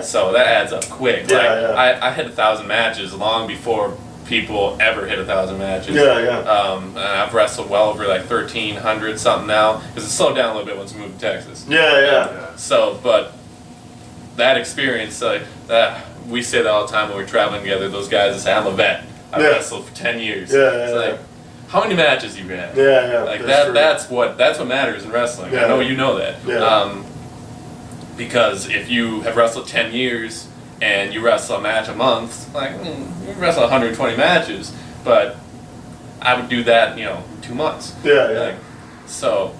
So that adds up quick. I hit 1,000 matches long before people ever hit 1,000 matches. And I've wrestled well over 1,300 something now because it slowed down a little bit once we moved to Texas. So, but that experience, that we say that all the time when we're traveling together. Those guys say, "I'm a vet. I wrestled for 10 years." It's how many matches you had? That's what matters in wrestling. I know you know that. Because if you have wrestled 10 years and you wrestle a match a month, you wrestle 120 matches, but I would do that, 2 months. So,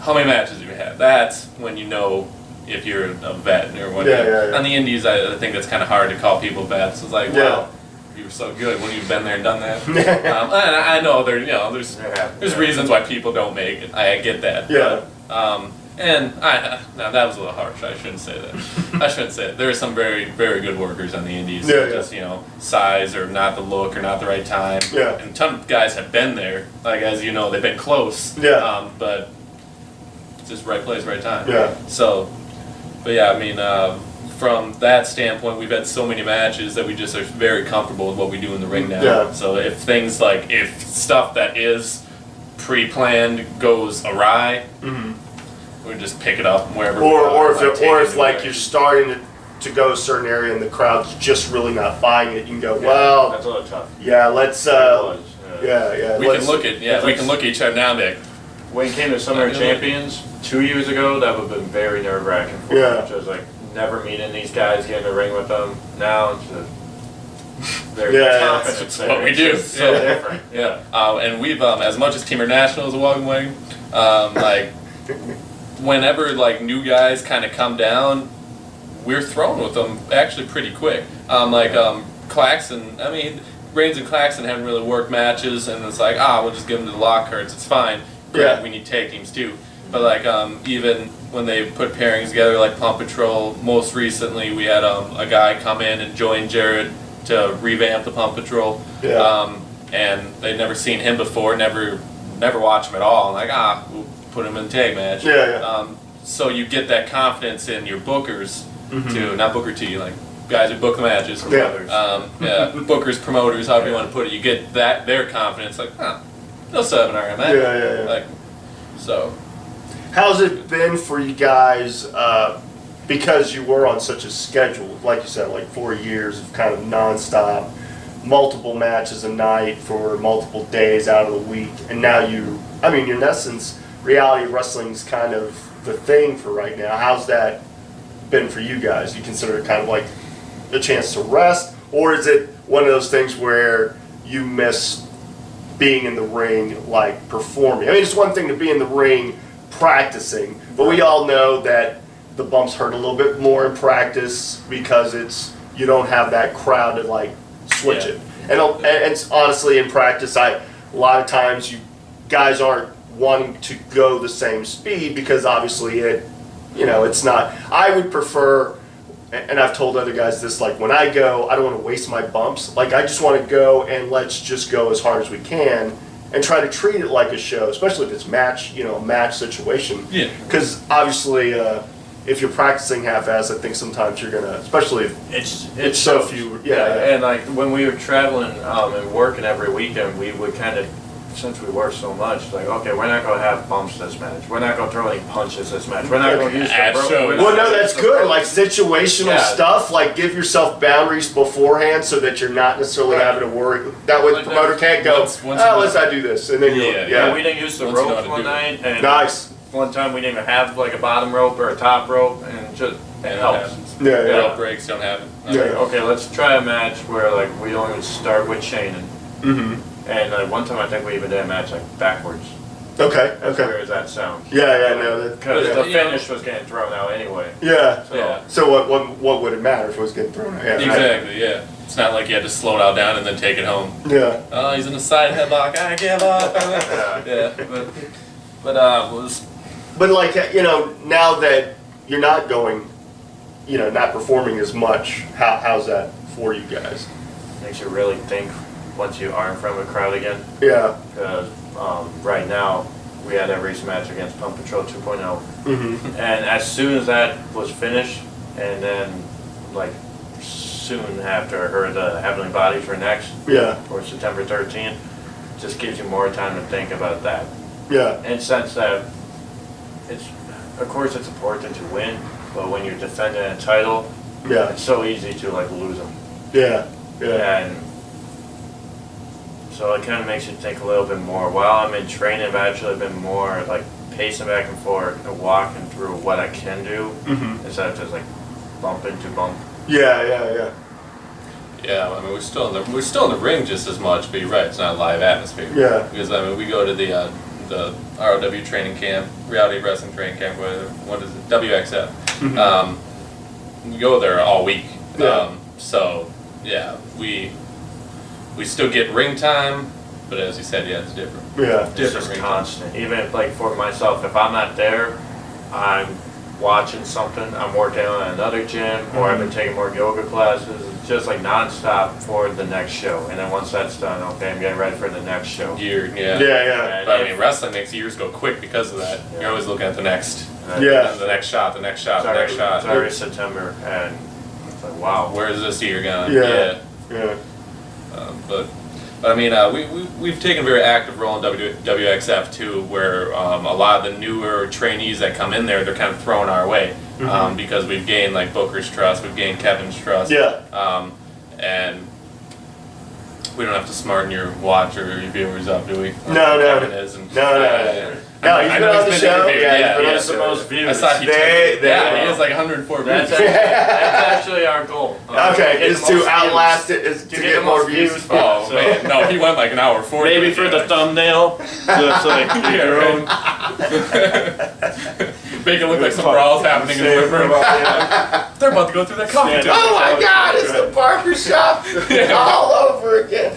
how many matches have you had? That's when you know if you're a vet or whatever. On the indies, I think that's kind of hard to call people vets. It's wow, you were so good. Wouldn't you have been there and done that? And I know there's reasons why people don't make it. I get that. And now that was a little harsh. I shouldn't say that. I shouldn't say it. There are some very, very good workers on the indies. Yeah, just size or not the look or not the right time. Yeah. And a ton of guys have been there. Like as you know, they've been close. Yeah. But it's just right place, right time. Yeah. So, but yeah, I mean, from that standpoint, we've had so many matches that we just are very comfortable with what we do in the ring now. Yeah. So if stuff that is pre-planned goes awry. Mm-hmm. We just pick it up wherever. Or we if like you're starting to go a certain area and the crowd's just really not buying it, you can go, well, that's a little tough. yeah, let's yeah. We can look at each other now and be like, when it came to Summer of Champions 2 years ago, that would have been very nerve wracking for me. Yeah. Which was like never meeting these guys, getting in the ring with them. Now it's just there's confidence that's there. what we It's do. just so different. Yeah. And we've as much as Team International is a welcome wagon, like whenever like new guys kind of come down, we're thrown with them actually pretty quick. Claxton, I mean, Reigns and Claxton haven't really worked matches, and it's like, we'll just give them to the Lockharts, it's fine. Yeah. We need tag teams too. But like even when they put pairings together, like Pump Patrol, most recently we had a guy come in and join Jared to revamp the Pump Patrol. Yeah. And they'd never seen him before, never watched him at all. And like, we'll put him in the tag match. Yeah. So you get that confidence in your bookers Mm-hmm. to not booker T, like guys who book the matches. Yeah. Bookers, promoters, however you want to put it. You get their confidence, like, they'll set up an RMA. Yeah. Like, so. How's it been for you guys, because you were on such a schedule, like you said, like 4 years of kind of nonstop, multiple matches a night for multiple days out of the week, and now in essence, reality wrestling's kind of the thing for right now. How's that been for you guys? You consider it kind of like a chance to rest, or is it one of those things where you miss being in the ring, like performing? I mean, it's one thing to be in the ring practicing, but we all know that the bumps hurt a little bit more in practice because you don't have that crowd to like switch it. And it's honestly in practice, a lot of times you guys aren't wanting to go the same speed because obviously it's not. I would prefer, and I've told other guys this, like when I go, I don't want to waste my bumps. Like I just want to go and let's just go as hard as we can and try to treat it like a show, especially if it's match situation. Yeah. Because obviously, if you're practicing half-ass, I think sometimes you're gonna, especially if it's so few. Yeah. And like when we were traveling and working every weekend, we would kind of, since we work so much, like, okay, we're not going to have bumps this match. We're not going to throw any punches this match. We're not going to use the rope. Well, no, that's good. Like situational stuff, like give yourself boundaries beforehand so that you're not necessarily having to worry. That way the promoter can't go, let's not do this. And then we didn't use the rope one night. And nice. One time we didn't even have like a bottom rope or a top rope, and just it helps. Rope breaks don't happen. Okay, let's try a match where like we only start with chaining. Mm-hmm. And one time I think we even did a match like backwards. Okay. Where does that sound? No. Because the finish was getting thrown out anyway. Yeah. So what would it matter if it was getting thrown out? Yeah, exactly. It's not like you had to slow it out down and then take it home. Yeah. Oh, he's in a side headlock. I give up. But like now that you're not going, not performing as much, how's that for you guys? Makes you really think once you are in front of a crowd again. Yeah. Because right now we had a recent match against Pump Patrol 2.0, Mm-hmm. and as soon as that was finished, and then like soon after I heard the Heavenly Bodies were next. For September 13th, just gives you more time to think about that. Yeah. In the sense that of course it's important to win, but when you're defending a title, it's so easy to like lose them. Yeah. And so it kind of makes you think a little bit more. While I'm in training, I've actually been more like pacing back and forth and walking through what I can do instead of just like bump into bump. Yeah. Yeah, I mean we're still in the ring just as much, but you're right, it's not a live atmosphere. Yeah. Because we go to the ROW training camp, reality wrestling training camp, what is it, WXF. Mm-hmm. We go there all week. Yeah. We still get ring time, but as you said, it's different. Yeah. It's just constant. Even like for myself, if I'm not there, I'm watching something, I'm working on another gym, or I've been taking more yoga classes. It's just like nonstop for the next show. And then once that's done, okay, I'm getting ready for the next show. Yeah. But I mean, wrestling makes years go quick because of that. Yeah. You're always looking at the next. Yeah. The next shot, the next shot, It's the next shot. It's already September, and it's like, wow. Where's this year gone? Yeah. But I mean, we've taken a very active role in WXF too, where a lot of the newer trainees that come in there, they're kind of thrown our way because we've gained like Booker's trust, we've gained Kevin's trust, and we don't have to smarten your watch or your viewers up, do we? No. Kevin is, and, No, he's been on the show. Yeah, he has the most views. I saw he has like 104 views. That's actually our goal. Okay, is to outlast it, is to get more views. Oh man, no, he went like an hour 40. Maybe for the thumbnail, just like your own. Make it look like some brawls happening in the living room. They're about to go through that coffee table. Oh my God, it's the barber shop all over again.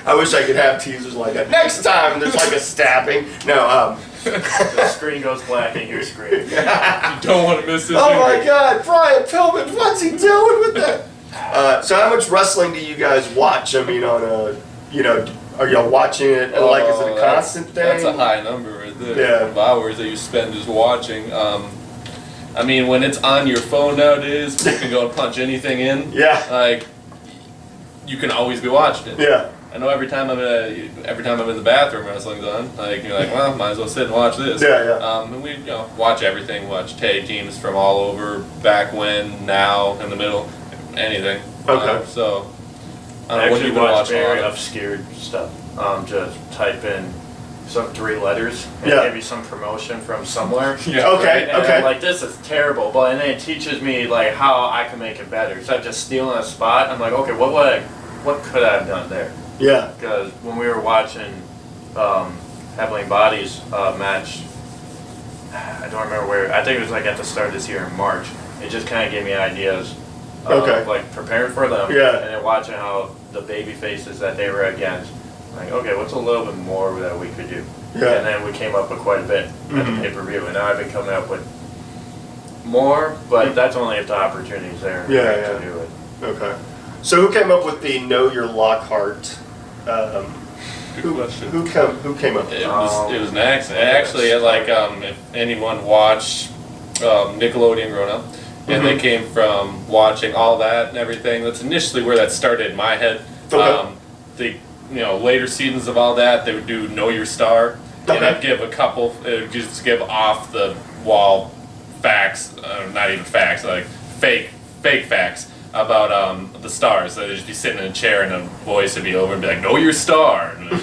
I wish I could have teasers like that. Next time there's like a stabbing. No, The screen goes black and you're screaming. You don't want to miss this. oh my God, Brian Pillman, what's he doing with that? So how much wrestling do you guys watch? I mean, on a, are y'all watching it? Like, is it a constant thing? That's a high number right there. Yeah. Of hours that you spend just watching. I mean, when it's on your phone nowadays, you can go and punch anything in. Yeah. Like, you can always be watching it. Yeah. I know every time I'm in the bathroom, wrestling's on. Like you're like, well, might as well sit and watch this. Yeah. And we watch everything. Watch tag teams from all over, back when, now, in the middle, anything. Okay. So I what actually you been watch watching? very obscure stuff. Just type in some 3 letters and Yeah. give you some promotion from somewhere. Yeah. Okay. And Okay. I'm like, this is terrible, but and then it teaches me like how I can make it better. Instead of just stealing a spot, I'm like, okay, what could I have done there? Yeah. Because when we were watching Heavenly Bodies match, I don't remember where. I think it was like at the start of this year in March. It just kind of gave me ideas. Okay. Like preparing for them. Yeah. And then watching how the baby faces that they were against. Like, okay, what's a little bit more that we could do? Yeah. And then we came up with quite a bit at Mhm. the pay-per-view. And now I've been coming up with more, but that's only if the opportunity's there Yeah, to yeah. do it. Okay. So who came up with the Know Your Lockhart? Good question. Who came up with It it? was an accident. Actually, like if anyone watched Nickelodeon growing up, and they came from watching all that and everything. That's initially where that started in my head. Okay. The later seasons of all that, they would do Know Your Star, and Okay. I'd give a couple, just give off the wall facts, not even facts, like fake facts about the stars. So they'd just be sitting in a chair and a voice would be over and be like, "Know your star." And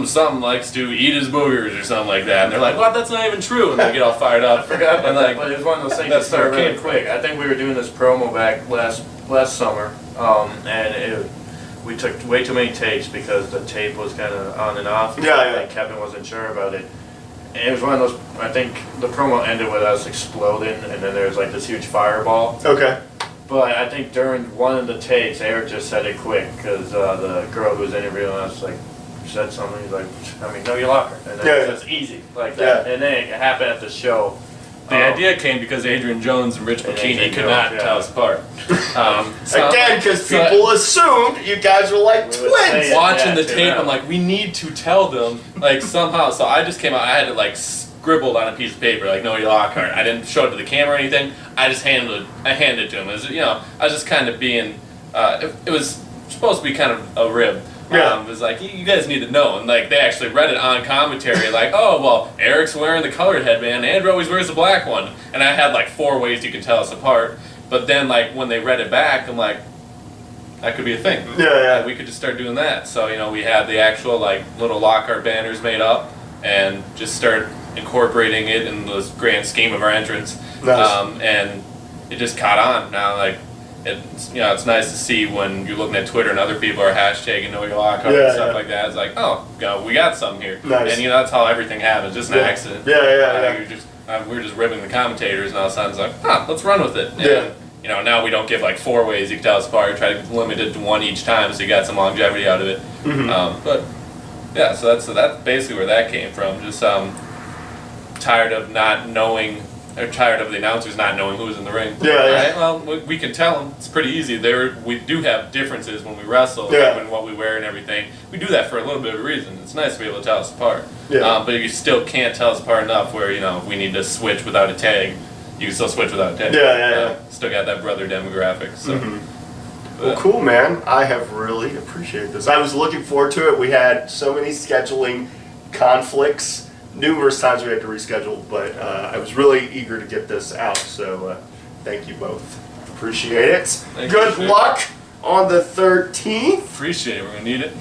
some likes to eat his boogers or something like that, and they're like, "What? That's not even true." And they get all fired up. I forgot about and that, but it was one of those things that that's where started it really came from. quick. I think we were doing this promo back last summer, and we took way too many takes because the tape was kind of on and off. Yeah, yeah. And Kevin wasn't sure about it. And it was one of those, I think the promo ended with us exploding, and then there was like this huge fireball. Okay. But I think during one of the takes, Eric just said it quick because the girl who was interviewing us said something. He's like, I mean, know your locker, and then Yeah. it's easy like that. Yeah. And then it happened at the show. The idea came because Adrian Jones and Rich And Bikini Adrian could not Jones, tell yeah. us apart. Again, because people assumed you guys were like We would say twins. it. Watching Yeah, the to tape, them. I'm like, we need to tell them, like somehow. So I just came out, I had it like scribbled on a piece of paper, like Know Your Lockhart. I didn't show it to the camera or anything. I just handed it to him. It was, I was just kind of being. It was supposed to be kind of a rib. Yeah. It was like, you guys need to know, and like they actually read it on commentary, like, oh well, Eric's wearing the colored headband, Andrew always wears the black one, and I had like 4 ways you can tell us apart. But then like when they read it back, I'm like, that could be a thing. Yeah. We could just start doing that. So we had the actual like little Lockhart banners made up, and just start incorporating it in the grand scheme of our entrance. Nice. And it just caught on. Now like. It's nice to see when you're looking at Twitter and other people are hashtagging Know Your Lockhart and stuff like that. It's like, oh, we got something here. Nice. And that's how everything happens, just an accident. Yeah. We're just ribbing the commentators, and all of a sudden it's like, let's run with it. Yeah. And now we don't give like 4 ways you can tell us apart. Try to limit it to 1 each time, so you got some longevity out of it. But yeah, so that's basically where that came from. Just tired of not knowing, or tired of the announcers not knowing who was in the ring. Yeah, yeah. Right? Well, we can tell them. It's pretty easy. We do have differences when we wrestle, Yeah. and what we wear and everything. We do that for a little bit of a reason. It's nice to be able to tell us apart. Yeah. But you still can't tell us apart enough where, we need to switch without a tag. You can still switch without a tag. Yeah. Still got that brother demographic. So. Well, cool, man. I have really appreciated this. I was looking forward to it. We had so many scheduling conflicts. Numerous times we had to reschedule, but I was really eager to get this out. So thank you both. Appreciate it. Thank you, Good sure. luck on the 13th. Appreciate it. We're going to need it.